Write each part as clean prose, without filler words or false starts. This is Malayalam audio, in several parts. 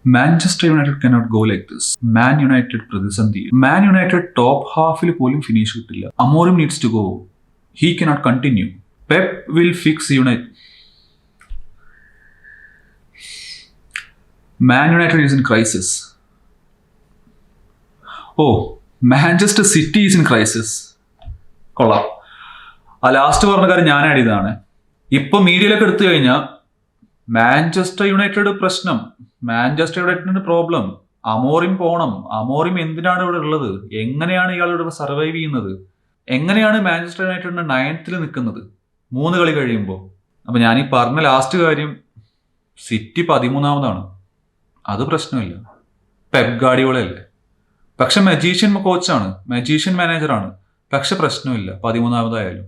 Manchester United cannot go like this. Man United പ്രതിസന്ധി. മാൻ യുണൈറ്റഡ് ടോപ്പ് ഹാഫിൽ പോലും ഫിനിഷ് കിട്ടില്ല. Amorim needs to go. He cannot continue. Pep will fix United. Man United is in crisis. Oh, Manchester City is in crisis. കൊള്ളാം. ആ ലാസ്റ്റ് പറഞ്ഞ കാര്യം ഞാൻ ആഡ് ചെയ്തതാണ്. ഇപ്പൊ മീഡിയയിലൊക്കെ എടുത്തു കഴിഞ്ഞാൽ മാഞ്ചസ്റ്റർ യുണൈറ്റഡ് പ്രശ്നം, മാഞ്ചസ്റ്റർ യുണൈറ്റഡിന്റെ പ്രോബ്ലം, അമോറിം പോണം, അമോറിം എന്തിനാണ് ഇവിടെ ഉള്ളത്, എങ്ങനെയാണ് ഇയാൾ ഇവിടെ സർവൈവ് ചെയ്യുന്നത്, എങ്ങനെയാണ് മാഞ്ചസ്റ്റർ യുണൈറ്റഡിന്റെ 9th നിൽക്കുന്നത് 3 കളി കഴിയുമ്പോൾ. അപ്പൊ ഞാൻ ഈ പറഞ്ഞ ലാസ്റ്റ് കാര്യം, സിറ്റി 13ാമതാണ്, അത് പ്രശ്നമില്ല, പെപ് ഗാർഡിയോളയല്ലേ. പക്ഷെ മജീഷ്യൻ കോച്ചാണ്, മജീഷ്യൻ മാനേജറാണ്, പക്ഷെ പ്രശ്നമില്ല 13ാമതായാലും.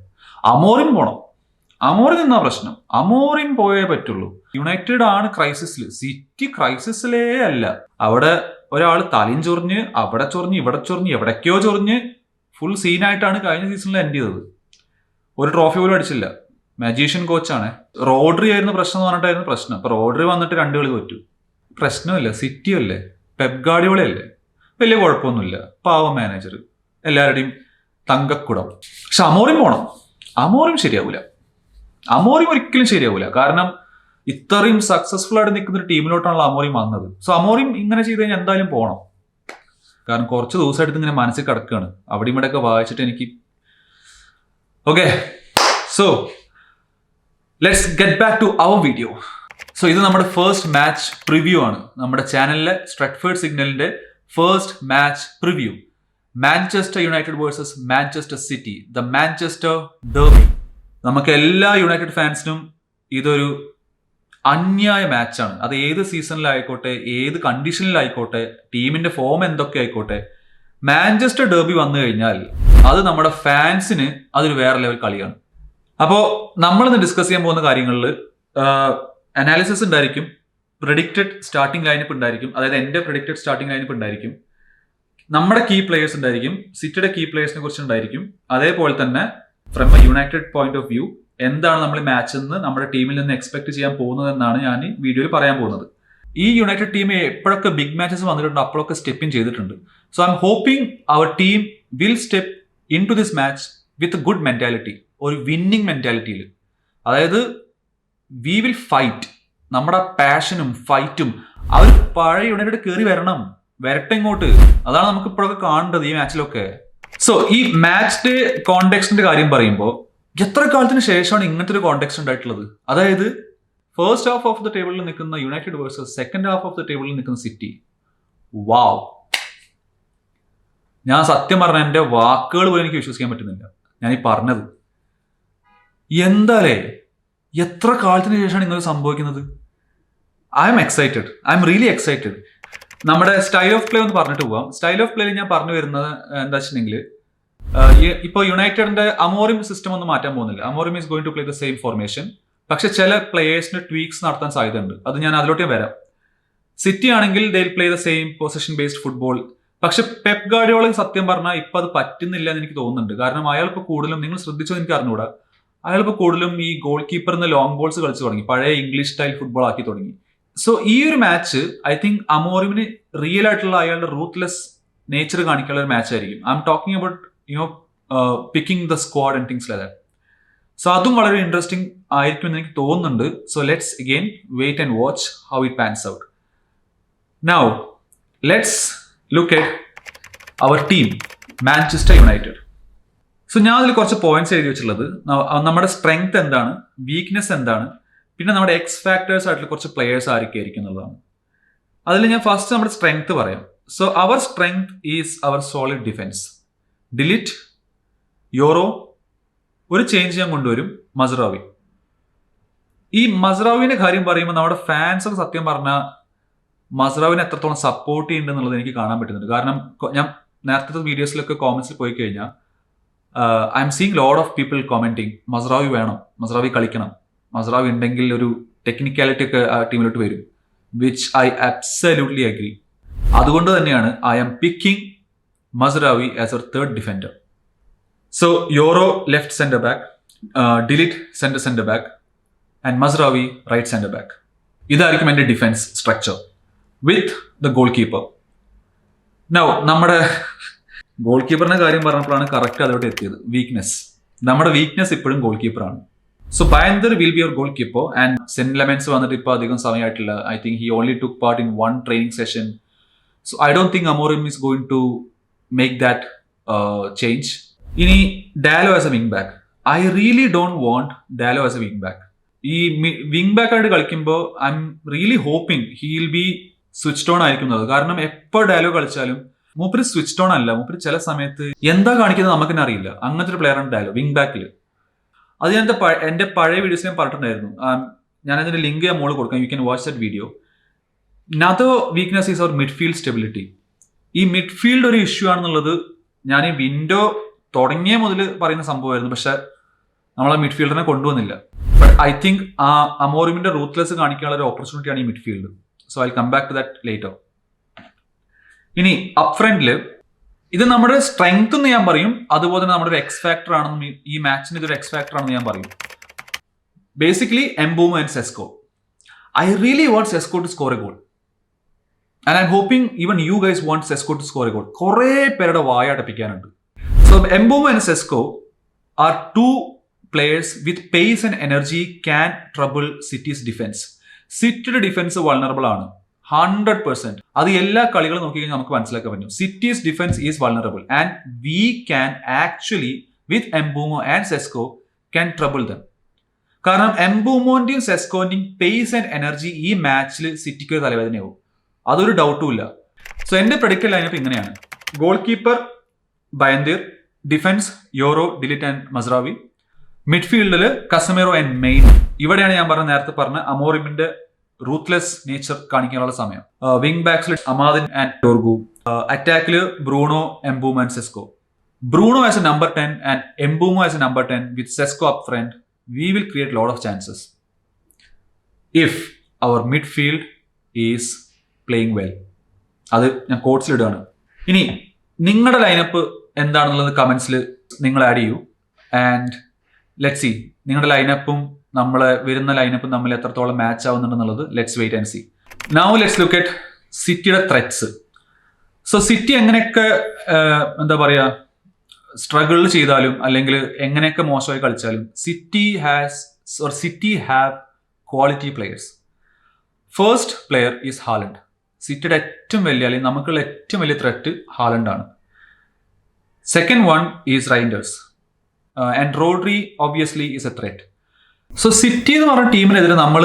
അമോറിം പോണം, അമോറിം നിന്നാ പ്രശ്നം, അമോറിം പോയേ പറ്റുള്ളൂ. യുണൈറ്റഡ് ആണ് ക്രൈസിസിൽ, സിറ്റി ക്രൈസിസിലേ അല്ല. അവിടെ ഒരാൾ തലയും ചൊറിഞ്ഞ്, അവിടെ ചൊറിഞ്ഞ്, ഇവിടെ ചൊറിഞ്ഞ്, എവിടേക്കോ ചൊറിഞ്ഞ് ഫുൾ സീനായിട്ടാണ് കഴിഞ്ഞ സീസണിൽ എൻഡ് ചെയ്തത്. ഒരു ട്രോഫി പോലും അടിച്ചില്ല. മജീഷ്യൻ കോച്ചാണ്. റോഡ്രി ആയിരുന്നു പ്രശ്നം എന്ന് പറഞ്ഞിട്ടായിരുന്നു പ്രശ്നം. അപ്പൊ റോഡ്രി വന്നിട്ട് 2 കളി തോറ്റു. പ്രശ്നമില്ല, സിറ്റി അല്ലേ, പെപ് ഗാർഡിയോളയല്ലേ, വലിയ കുഴപ്പമൊന്നുമില്ല, പാവം മാനേജർ, എല്ലാവരുടെയും തങ്കക്കുടം. പക്ഷെ അമോറിം പോണം, അമോറിം ശരിയാവൂല, അമോറിം ഒരിക്കലും ശരിയാവൂല. കാരണം ഇത്രയും സക്സസ്ഫുൾ ആയിട്ട് നിൽക്കുന്ന ഒരു ടീമിലോട്ടാണല്ലോ അമോറിം വന്നത്. സോ അമോറിം ഇങ്ങനെ ചെയ്ത് കഴിഞ്ഞാൽ എന്തായാലും പോകണം. കാരണം കുറച്ച് ദിവസമായിട്ട് ഇങ്ങനെ മനസ്സിൽ കിടക്കുകയാണ്, അവിടെ ഇവിടെയൊക്കെ വായിച്ചിട്ട് എനിക്ക്. Okay, so let's get back to our video. So ഇത് നമ്മുടെ ഫസ്റ്റ് മാച്ച് പ്രിവ്യൂ ആണ്, നമ്മുടെ ചാനലിലെ സ്ട്രെറ്റ്ഫോർഡ് സിഗ്നലിന്റെ first match preview. Manchester United versus Manchester city, the Manchester derby. നമുക്ക് എല്ലാ യുണൈറ്റഡ് ഫാൻസിനും ഇതൊരു അന്യായ മാച്ചാണ്. അത് ഏത് സീസണിലായിക്കോട്ടെ, ഏത് കണ്ടീഷനിലായിക്കോട്ടെ, ടീമിന്റെ ഫോം എന്തൊക്കെ ആയിക്കോട്ടെ, മാഞ്ചസ്റ്റർ ഡെർബി വന്നു കഴിഞ്ഞാൽ അത് നമ്മുടെ ഫാൻസിന് അതൊരു വേറെ ലെവൽ കളിയാണ്. അപ്പോൾ നമ്മളിന്ന് ഡിസ്കസ് ചെയ്യാൻ പോകുന്ന കാര്യങ്ങളിൽ അനാലിസിസ് ഉണ്ടായിരിക്കും, പ്രെഡിക്റ്റഡ് സ്റ്റാർട്ടിംഗ് ലൈനപ്പ് ഉണ്ടായിരിക്കും, അതായത് എൻ്റെ പ്രെഡിക്റ്റഡ് സ്റ്റാർട്ടിംഗ് ലൈനപ്പ് ഉണ്ടായിരിക്കും, നമ്മുടെ കീ പ്ലേയേഴ്സ് ഉണ്ടായിരിക്കും, സിറ്റിയുടെ കീ പ്ലേയേഴ്സിനെ കുറിച്ച് ഉണ്ടായിരിക്കും. അതേപോലെ തന്നെ from A United point of view എന്താണ് നമ്മൾ മാച്ചിൽ നിന്ന് നമ്മുടെ ടീമിൽ നിന്ന് എക്സ്പെക്ട് ചെയ്യാൻ പോകുന്നത് എന്നാണ് ഞാൻ ഈ വീഡിയോയിൽ പറയാൻ പോകുന്നത്. ഈ യുണൈറ്റഡ് ടീം എപ്പോഴൊക്കെ ബിഗ് മാച്ചസ് വന്നിട്ടുണ്ട് അപ്പോഴൊക്കെ സ്റ്റെപ്പ് ഇൻ ചെയ്തിട്ടുണ്ട്. So I'm hoping our team will step in to this match with good mentality, ഒരു വിന്നിങ് മെന്റാലിറ്റിയിൽ. അതായത് വി വിൽ ഫൈറ്റ്, നമ്മുടെ പാഷനും ഫൈറ്റും അവർ പഴയ യുണൈറ്റഡ് കയറി വരട്ടെ ഇങ്ങോട്ട്. അതാണ് നമുക്ക് ഇപ്പോഴൊക്കെ കാണേണ്ടത് ഈ മാച്ചിലൊക്കെ. സോ ഈ മാച്ച് ഡേ കോണ്ടെക്സ്റ്റിന്റെ കാര്യം പറയുമ്പോൾ എത്ര കാലത്തിന് ശേഷമാണ് ഇങ്ങനത്തെ ഒരു കോണ്ടെക്സ്റ്റ് ഉണ്ടായിട്ടുള്ളത്. അതായത് ഫസ്റ്റ് ഹാഫ് ഓഫ് ദ ടേബിളിൽ നിൽക്കുന്ന United versus second half of the ടേബിളിൽ നിൽക്കുന്ന സിറ്റി. വാവ്, ഞാൻ സത്യം പറഞ്ഞ എൻ്റെ വാക്കുകൾ പോലും എനിക്ക് വിശ്വസിക്കാൻ പറ്റുന്നില്ല ഞാൻ ഈ പറഞ്ഞത്. എന്താലേ, എത്ര കാലത്തിന് ശേഷമാണ് ഇങ്ങനെ സംഭവിക്കുന്നത്. I M excited, I am really excited. നമ്മുടെ സ്റ്റൈൽ ഓഫ് പ്ലേ ഒന്ന് പറഞ്ഞിട്ട് പോവാം. സ്റ്റൈൽ ഓഫ് പ്ലേയിൽ ഞാൻ പറഞ്ഞു വരുന്നത് എന്താ വെച്ചിട്ടുണ്ടെങ്കിൽ, ഇപ്പോൾ യുണൈറ്റഡിന്റെ അമോറിം സിസ്റ്റം ഒന്നും മാറ്റാൻ പോകുന്നില്ല. Amorim is going to play the same formation. പക്ഷെ ചില പ്ലേയേഴ്സിന് ട്വീക്സ് നടത്താൻ സാധ്യതയുണ്ട്, അത് ഞാൻ അതിലോട്ടേ വരാം. സിറ്റി ആണെങ്കിൽ they will play the same position based football. പക്ഷെ പെപ് ഗാർഡിയോള സത്യം പറഞ്ഞാൽ ഇപ്പൊ അത് പറ്റുന്നില്ല എന്ന് എനിക്ക് തോന്നുന്നുണ്ട്. കാരണം അയാൾ ഇപ്പോൾ കൂടുതലും, നിങ്ങൾ ശ്രദ്ധിച്ചോ എനിക്ക് അറിഞ്ഞുകൂടാ, അയാൾ ഇപ്പോൾ കൂടുതലും ഈ ഗോൾ കീപ്പറിന് ലോങ് ബോൾസ് കളിച്ചു തുടങ്ങി, പഴയ ഇംഗ്ലീഷ് സ്റ്റൈൽ ഫുട്ബോൾ ആക്കി തുടങ്ങി. സോ ഈ ഒരു മാച്ച് ഐ തിങ്ക് അമോറിമിന് റിയൽ ആയിട്ടുള്ള അയാളുടെ റൂത്ത്ലെസ് നേച്ചർ കാണിക്കാനുള്ള ഒരു മാച്ച് ആയിരിക്കും. I'm talking about picking the squad and things like that. So അതും വളരെ ഇൻട്രസ്റ്റിംഗ് ആയിരിക്കും എന്ന് എനിക്ക് തോന്നുന്നുണ്ട്. So let's again wait and watch how it pans out. Now let's look at our team Manchester United. So ഞാൻ അതിൽ കുറച്ച് പോയിന്റ്സ് എഴുതി വെച്ചിട്ടുള്ളത്, നമ്മുടെ സ്ട്രെങ്ത് എന്താണ്, വീക്ക്നെസ് എന്താണ്, പിന്നെ നമ്മുടെ എക്സ് ഫാക്ടേഴ്സ് ആയിട്ടുള്ള കുറച്ച് പ്ലെയേഴ്സ് ആയിരിക്കും എന്നുള്ളതാണ്. അതിൽ ഞാൻ ഫസ്റ്റ് നമ്മുടെ സ്ട്രെങ്ത് പറയാം. So our strength is our solid defence. De Ligt, Yoro, ഒരു ചേഞ്ച് ഞാൻ കൊണ്ടുവരും, മസ്റാവി. ഈ മസ്റാവിന്റെ കാര്യം പറയുമ്പോൾ നമ്മുടെ ഫാൻസ് ഒക്കെ സത്യം പറഞ്ഞാൽ മസ്റാവിനെ എത്രത്തോളം സപ്പോർട്ട് ചെയ്യുന്നുണ്ട് എന്നുള്ളത് എനിക്ക് കാണാൻ പറ്റുന്നുണ്ട്. കാരണം ഞാൻ നേരത്തെ വീഡിയോസിലൊക്കെ കോമന്റ്സിൽ പോയി കഴിഞ്ഞാൽ I'm seeing lot of people commenting Mazraoui വേണം, മസ്റാവി കളിക്കണം, മസ്റാവി ഉണ്ടെങ്കിൽ ഒരു ടെക്നിക്കാലിറ്റി ഒക്കെ ആ ടീമിലോട്ട് വരും, വിച്ച് ഐ അബ്സല്യൂട്ട്ലി അഗ്രി. അതുകൊണ്ട് തന്നെയാണ് I'm picking Mazraoui as our third defender. So Yoro left centre back, de Ligt centre back and Mazraoui right centre back. ഇതായിരിക്കും എൻ്റെ defence structure. With the goalkeeper. Now നമ്മുടെ ഗോൾ കീപ്പറിന്റെ കാര്യം പറഞ്ഞപ്പോഴാണ് കറക്റ്റ് അതോട്ട് എത്തിയത്. വീക്ക്നെസ്. നമ്മുടെ വീക്ക്നെസ് ഇപ്പോഴും ഗോൾ കീപ്പറാണ്. So Bayindir will be your goalkeeper and Senne Lammens വന്നിട്ട് ഇപ്പോൾ അധികം സമയമായിട്ടില്ല. I think he only took part in one training session. So I don't think Amorim is going to make that change. ഇനി Dalot as a wing back. I really don't want Dalot as a wing back. ഈ വിങ് ബാക്ക് ആയിട്ട് കളിക്കുമ്പോൾ I'm really hoping he will be switch on ആയിരിക്കുന്നത്. കാരണം എപ്പോൾ ഡാലോ കളിച്ചാലും മൂപ്പര് സ്വിച്ച് ഓൺ അല്ല. മൂപ്പര് ചില സമയത്ത് എന്താ കാണിക്കുന്നത് നമുക്ക് തന്നെ അറിയില്ല. അങ്ങനത്തെ ഒരു പ്ലെയറാണ് ഡാലോ വിങ് ബാക്കിൽ. അത് ഞാൻ എന്റെ പഴയ വീഡിയോസ് ഞാൻ പറഞ്ഞിട്ടുണ്ടായിരുന്നു. ഞാൻ അതിന്റെ ലിങ്ക് ഞാൻ മുകളിൽ കൊടുക്കാം. You can watch that video. Another weakness is our midfield stability. ഈ മിഡ്ഫീൽഡ് ഒരു ഇഷ്യൂ ആണെന്നുള്ളത് ഞാൻ ഈ വിൻഡോ തുടങ്ങിയ മുതൽ പറയുന്ന സംഭവമായിരുന്നു. പക്ഷെ നമ്മളെ മിഡ്ഫീൽഡിനെ കൊണ്ടുവന്നില്ല. ബട്ട് ഐ തിങ്ക് ആ അമോറിമിന്റെ റൂത്ത്ലെസ് കാണിക്കാനുള്ള ഒരു ഓപ്പർച്യൂണിറ്റിയാണ് ഈ midfield. So I come back to that later. ഇനി അപ്പ് ഫ്രണ്ടില് ഇത് നമ്മുടെ സ്ട്രെങ്ത് എന്ന് ഞാൻ പറയും. അതുപോലെ തന്നെ നമ്മുടെ ഒരു എക്സ് ഫാക്ടർ ആണെന്ന് ഈ മാച്ചിന് ഇതൊരു എക്സ് ഫാക്ടർ ആണെന്ന് ഞാൻ പറയും. Basically Mbeumo and Sesko. I really want Sesko to score a goal and I'm hoping even you guys want Sesko to score a goal. കുറെ പേരുടെ വായ അടപ്പിക്കാനുണ്ട്. So Mbeumo and Sesko are two players with pace and energy can trouble City's defence. സിറ്റിയുടെ ഡിഫൻസ് വൾണറബിൾ ആണ് 100%. അത് എല്ലാ കളികളും നോക്കി കഴിഞ്ഞാൽ നമുക്ക് മനസ്സിലാക്കാൻ പറ്റും. Cities defence is vulnerable and we can actually with Mbeumo and Sesko can trouble dum. കാരണം എംബൂമോന്റെയും സെസ്കോന്റെയും പേസ് ആൻഡ് എനർജി ഈ മാച്ചിൽ സിറ്റിക്ക് ഒരു തലവേദനയാവും. അതൊരു ഡൗട്ടും ഇല്ല. സോ എന്റെ പ്രെഡിക്റ്റഡ് ലൈനപ്പ് ഇങ്ങനെയാണ്. Goalkeeper Bayindir, defence Yoro, de Ligt and Mazraoui, മിഡ്ഫീൽഡിൽ കസമേറോ ആൻഡ് മെയിൻ. ഇവിടെയാണ് ഞാൻ നേരത്തെ പറഞ്ഞ അമോറിമിന്റെ റൂത്ത്ലെസ് നേച്ചർ കാണിക്കാനുള്ള സമയം. വിങ് ബാക്സിൽ അമാദിൻ ആൻഡ് ടോർഗു. അറ്റാക്കിൽ Bruno, Mbeumo and Sesko. Bruno as a number 10 and Mbeumo as a number 10 with Sesko up front. We will create lot of chances if our midfield is playing well. അത് ഞാൻ കോട്സിലിടുകയാണ്. ഇനി നിങ്ങളുടെ ലൈനപ്പ് എന്താണെന്നുള്ളത് കമന്റ്സിൽ നിങ്ങൾ ആഡ് ചെയ്യൂ. ആൻഡ് ലെറ്റ്സ് സി നിങ്ങളുടെ ലൈനപ്പും നമ്മളെ വരുന്ന ലൈനപ്പും തമ്മിൽ എത്രത്തോളം മാച്ച് ആവുന്നുണ്ടെന്നുള്ളത് let's wait and see. Now let's look at സിറ്റിയുടെ ത്രെറ്റ്സ്. സോ സിറ്റി എങ്ങനെയൊക്കെ എന്താ പറയുക സ്ട്രഗിൾ ചെയ്താലും അല്ലെങ്കിൽ എങ്ങനെയൊക്കെ മോശമായി കളിച്ചാലും City have quality players. First player is Haaland. സിറ്റിയുടെ ഏറ്റവും വലിയ അല്ലെങ്കിൽ നമുക്കുള്ള ഏറ്റവും വലിയ ത്രെറ്റ് ഹാലൻഡാണ്. Second one is Reijnders and Rodri obviously is a threat. So City എന്ന് പറഞ്ഞ ടീമിനെതിരെ നമ്മൾ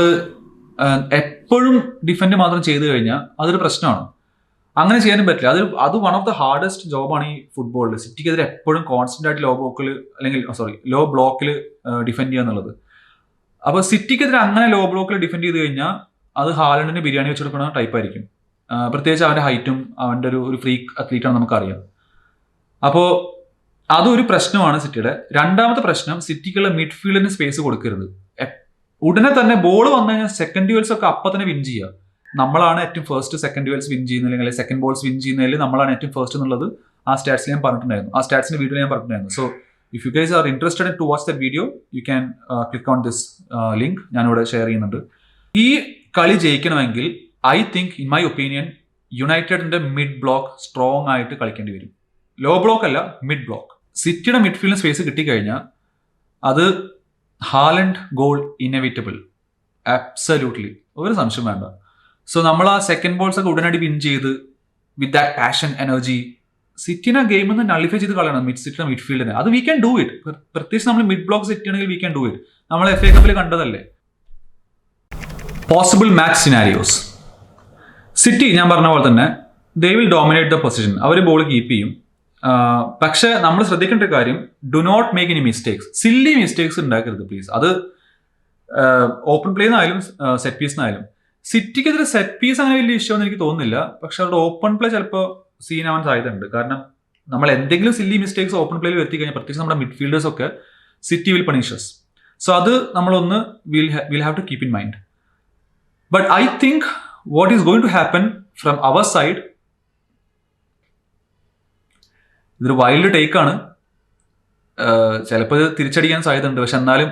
എപ്പോഴും ഡിഫെൻഡ് മാത്രം ചെയ്തു കഴിഞ്ഞാൽ അതൊരു പ്രശ്നമാണ്. അങ്ങനെ ചെയ്യാനും പറ്റില്ല. അത് വൺ ഓഫ് ദ ഹാർഡസ്റ്റ് ജോബാണ് ഈ ഫുട്ബോളിൽ. സിറ്റിക്കെതിരെ എപ്പോഴും കോൺസ്റ്റന്റ് ആയിട്ട് ലോ ബ്ലോക്കിൽ ഡിഫെൻഡ് ചെയ്യുക എന്നുള്ളത്. അപ്പോൾ സിറ്റിക്കെതിരെ അങ്ങനെ ലോ ബ്ലോക്കിൽ ഡിഫെൻഡ് ചെയ്ത് കഴിഞ്ഞാൽ അത് ഹാലൻഡിന് ബിരിയാണി വെച്ചെടുക്കുന്ന ടൈപ്പ് ആയിരിക്കും. പ്രത്യേകിച്ച് അവൻ്റെ ഹൈറ്റും അവൻ്റെ ഒരു ഫ്രീക്ക് അത്ലീറ്റാണ് നമുക്കറിയാം. അപ്പോൾ അതൊരു പ്രശ്നമാണ് സിറ്റിയുടെ. രണ്ടാമത്തെ പ്രശ്നം സിറ്റിക്കുള്ള മിഡ്ഫീൽഡിന് സ്പേസ് കൊടുക്കരുത്. ഉടനെ തന്നെ ബോൾ വന്നു കഴിഞ്ഞാൽ സെക്കൻഡ് ഡ്യൂവൽസ് ഒക്കെ അപ്പം തന്നെ വിൻ ചെയ്യുക. നമ്മളാണ് ഏറ്റവും ഫസ്റ്റ് സെക്കൻഡ് ഡ്യൂവൽസ് വിൻ ചെയ്യുന്നത്, അല്ലെങ്കിൽ സെക്കൻഡ് ബോൾസ് വിൻ ചെയ്യുന്നതിൽ നമ്മളാണ് ഏറ്റവും ഫസ്റ്റ് എന്നുള്ളത് ആ സ്റ്റാറ്റ്സിൽ ഞാൻ പറഞ്ഞിട്ടുണ്ടായിരുന്നു. ആ സ്റ്റാറ്റ്സിന്റെ വീഡിയോ ഞാൻ പറഞ്ഞിട്ടുണ്ടായിരുന്നു. So if you guys are interested to watch that video you can click on this link. ഞാനിവിടെ ഷെയർ ചെയ്യുന്നുണ്ട്. ഈ കളി ജയിക്കണമെങ്കിൽ I think in my opinion യുണൈറ്റഡിന്റെ മിഡ് ബ്ലോക്ക് സ്ട്രോങ് ആയിട്ട് കളിക്കേണ്ടി വരും. ലോ ബ്ലോക്ക് അല്ല, മിഡ് ബ്ലോക്ക്. സിറ്റിയുടെ മിഡ്ഫീൽഡിന് സ്പേസ് കിട്ടിക്കഴിഞ്ഞാൽ അത് ഹാലൻഡ് ഗോൾ ഇന്നെവിറ്റബിൾ, അബ്സല്യൂട്ട്ലി, ഒരു സംശയം വേണ്ട. സോ നമ്മൾ ആ സെക്കൻഡ് ബോൾസ് ഒക്കെ ഉടനടി വിൻ ചെയ്ത് വിത്ത് ദാറ്റ് പാഷൻ എനർജി സിറ്റിനെ ഗെയിമിൽ നിന്ന് നള്ളിഫൈ ചെയ്ത് കളയണം സിറ്റിയുടെ മിഡ്ഫീൽഡിനെ. അത് വി ക്യാൻ ഡു ഇറ്റ്. പ്രത്യേകിച്ച് നമ്മൾ മിഡ് ബ്ലോക്ക് സിറ്റി ആണെങ്കിൽ വി ക്യാൻ ഡു ഇറ്റ്. നമ്മൾ FA കപ്പിൽ കണ്ടതല്ലേ. Possible match scenarios. സിറ്റി ഞാൻ പറഞ്ഞ പോലെ തന്നെ they will dominate the position. Our ball keep ചെയ്യും. പക്ഷെ നമ്മൾ ശ്രദ്ധിക്കേണ്ട കാര്യം, do not make any mistakes. Silly mistakes ഉണ്ടാക്കരുത് പ്ലീസ്. അത് ഓപ്പൺ പ്ലേ എന്നായാലും സെറ്റ് പീസ് എന്നായാലും. സിറ്റിക്കെതിരെ സെറ്റ് പീസ് അങ്ങനെ വലിയ ഇഷ്യൂ എന്ന് എനിക്ക് തോന്നുന്നില്ല. പക്ഷെ അവരുടെ ഓപ്പൺ പ്ലേ ചിലപ്പോൾ സീനാവാൻ സാധ്യതയുണ്ട്. കാരണം നമ്മൾ എന്തെങ്കിലും സില്ലി മിസ്റ്റേക്സ് ഓപ്പൺ പ്ലേയിൽ വരുത്തി കഴിഞ്ഞാൽ പ്രത്യേകിച്ച് നമ്മുടെ മിഡ്ഫീൽഡേഴ്സ് ഒക്കെ സിറ്റി വിൽ പണിഷസ്. സോ അത് നമ്മളൊന്ന് will have to keep in mind. But I think what is going to happen from our side, ഇതൊരു വൈൽഡ് ടേക്കാണ്, ചിലപ്പോൾ ഇത് തിരിച്ചടിക്കാൻ സാധ്യതയുണ്ട്. പക്ഷെ എന്നാലും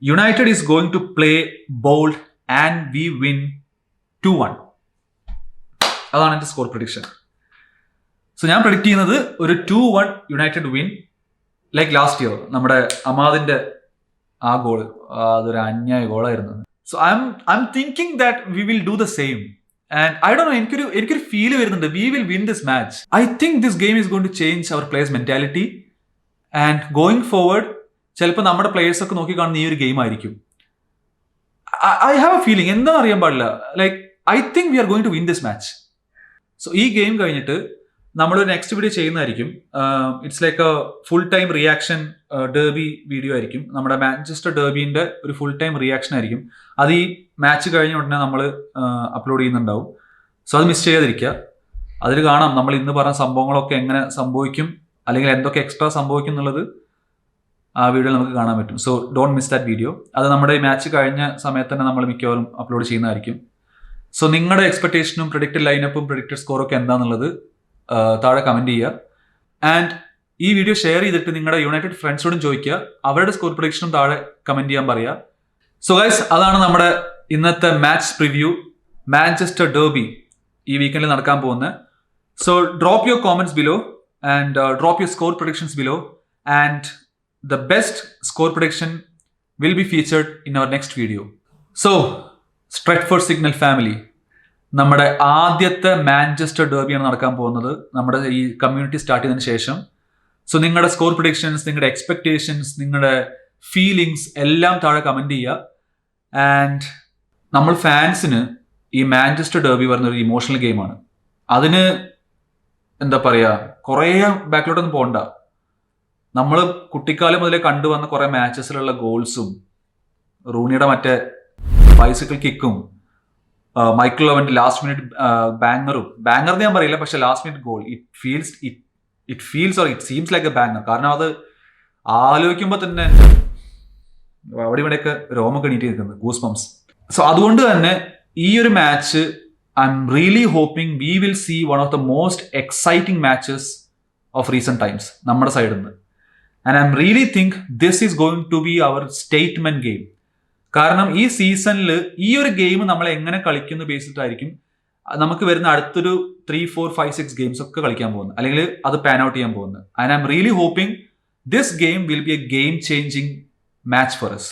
United is going to play bold and we win 2-1. അതാണ് എൻ്റെ സ്കോർ പ്രഡിക്ഷൻ. സോ ഞാൻ പ്രഡിക്റ്റ് ചെയ്യുന്നത് ഒരു 2-1 United win, like last year നമ്മുടെ അമാദിന്റെ ആ ഗോൾ, അതൊരു അന്യായ ഗോളായിരുന്നു. So I'm thinking that we will do the same. And I don't know, എനിക്കൊരു ഫീല് വരുന്നുണ്ട് we will win this match. I think this game is going to change our players mentality. And going forward ചിലപ്പോൾ നമ്മുടെ പ്ലേയേഴ്സ് ഒക്കെ നോക്കി കാണുന്ന ഈ ഒരു ഗെയിം ആയിരിക്കും. ഐ ഹാവ് എ ഫീലിംഗ്, എന്താ അറിയാൻ പാടില്ല, like I think we are going to win this match. So ഈ ഗെയിം കഴിഞ്ഞിട്ട് നമ്മളൊരു നെക്സ്റ്റ് വീഡിയോ ചെയ്യുന്നതായിരിക്കും. It's like a full time reaction derby video ആയിരിക്കും. നമ്മുടെ മാഞ്ചസ്റ്റർ ഡെർബിന്റെ ഒരു ഫുൾ ടൈം റിയാക്ഷൻ ആയിരിക്കും. അത് ഈ മാച്ച് കഴിഞ്ഞ ഉടനെ നമ്മൾ അപ്ലോഡ് ചെയ്യുന്നുണ്ടാവും. സോ അത് മിസ് ചെയ്യാതിരിക്കുക. അതിൽ കാണാം നമ്മൾ ഇന്ന് പറഞ്ഞ സംഭവങ്ങളൊക്കെ എങ്ങനെ സംഭവിക്കും, അല്ലെങ്കിൽ എന്തൊക്കെ എക്സ്ട്രാ സംഭവിക്കും എന്നുള്ളത് ആ വീഡിയോയിൽ നമുക്ക് കാണാൻ പറ്റും. So don't miss that video. അത് നമ്മുടെ ഈ മാച്ച് കഴിഞ്ഞ സമയത്ത് തന്നെ നമ്മൾ മിക്കവാറും അപ്ലോഡ് ചെയ്യുന്നതായിരിക്കും. സോ നിങ്ങളുടെ എക്സ്പെക്ടേഷനും പ്രെഡിക്റ്റഡ് ലൈനപ്പും പ്രെഡിക്റ്റഡ് സ്കോറൊക്കെ എന്താണെന്നുള്ളത് താഴെ കമൻറ്റ് ചെയ്യുക. ആൻഡ് ഈ വീഡിയോ ഷെയർ ചെയ്തിട്ട് നിങ്ങളുടെ യുണൈറ്റഡ് ഫ്രണ്ട്സോടും ചോദിക്കുക, അവരുടെ സ്കോർ പ്രഡിക്ഷനും താഴെ കമൻറ്റ് ചെയ്യാൻ പറയുക. സോ ഗൈസ്, അതാണ് നമ്മുടെ ഇന്നത്തെ മാച്ച് പ്രിവ്യൂ, മാഞ്ചസ്റ്റർ ഡെർബി ഈ വീക്കെൻഡിൽ നടക്കാൻ പോകുന്നത്. So drop your comments below and drop your score predictions below, and the best score prediction will be featured in our next video. So, Stretford Signal family, നമ്മുടെ ആദ്യത്തെ മാഞ്ചസ്റ്റർ ഡെർബിയാണ് നടക്കാൻ പോകുന്നത് നമ്മുടെ ഈ കമ്മ്യൂണിറ്റി സ്റ്റാർട്ട് ചെയ്തതിന് ശേഷം. സോ നിങ്ങളുടെ സ്കോർ പ്രഡിക്ഷൻസ്, നിങ്ങളുടെ എക്സ്പെക്ടേഷൻസ്, നിങ്ങളുടെ ഫീലിങ്സ് എല്ലാം താഴെ കമൻറ്റ് ചെയ്യുക. ആൻഡ് നമ്മൾ ഫാൻസിന് ഈ മാഞ്ചസ്റ്റർ ഡെർബി പറഞ്ഞൊരു ഇമോഷണൽ ഗെയിമാണ്. അതിന് എന്താ പറയുക, കുറേ ബാക്കിലോട്ടൊന്നും പോകണ്ട. നമ്മൾ കുട്ടിക്കാലം മുതലേ കണ്ടുവന്ന കുറേ മാച്ചസിലുള്ള ഗോൾസും, റൂണിയുടെ മറ്റേ ബൈസിക്കിൾ കിക്കും, മൈക്കിൾ ഓവന്റെ ലാസ്റ്റ് മിനിറ്റ് ബാങ്ങർ ഞാൻ പറയില്ല, പക്ഷെ last minute goal, it feels or it seems like a banger. കാരണം അത് ആലോചിക്കുമ്പോൾ തന്നെ അവിടെ ഇവിടെയൊക്കെ രോമൊക്കെ എണീറ്റ് നിൽക്കുന്നത്, ഗൂസ് ബംസ്. സോ അതുകൊണ്ട് തന്നെ ഈ ഒരു match I'm really hoping we will see one of the most exciting matches of recent times നമ്മുടെ സൈഡിൽ നിന്ന്. And I really think this is going to be our statement game. കാരണം ഈ സീസണിൽ ഈ ഒരു ഗെയിം നമ്മൾ എങ്ങനെ കളിക്കുന്ന ബേസിട്ടായിരിക്കും നമുക്ക് വരുന്ന അടുത്തൊരു 3, 4, 5, 6 ഗെയിംസ് ഒക്കെ കളിക്കാൻ പോകുന്നത്, അല്ലെങ്കിൽ അത് പാൻ ഔട്ട് ചെയ്യാൻ പോകുന്നത്. And I'm really hoping this game will be a game changing match for us.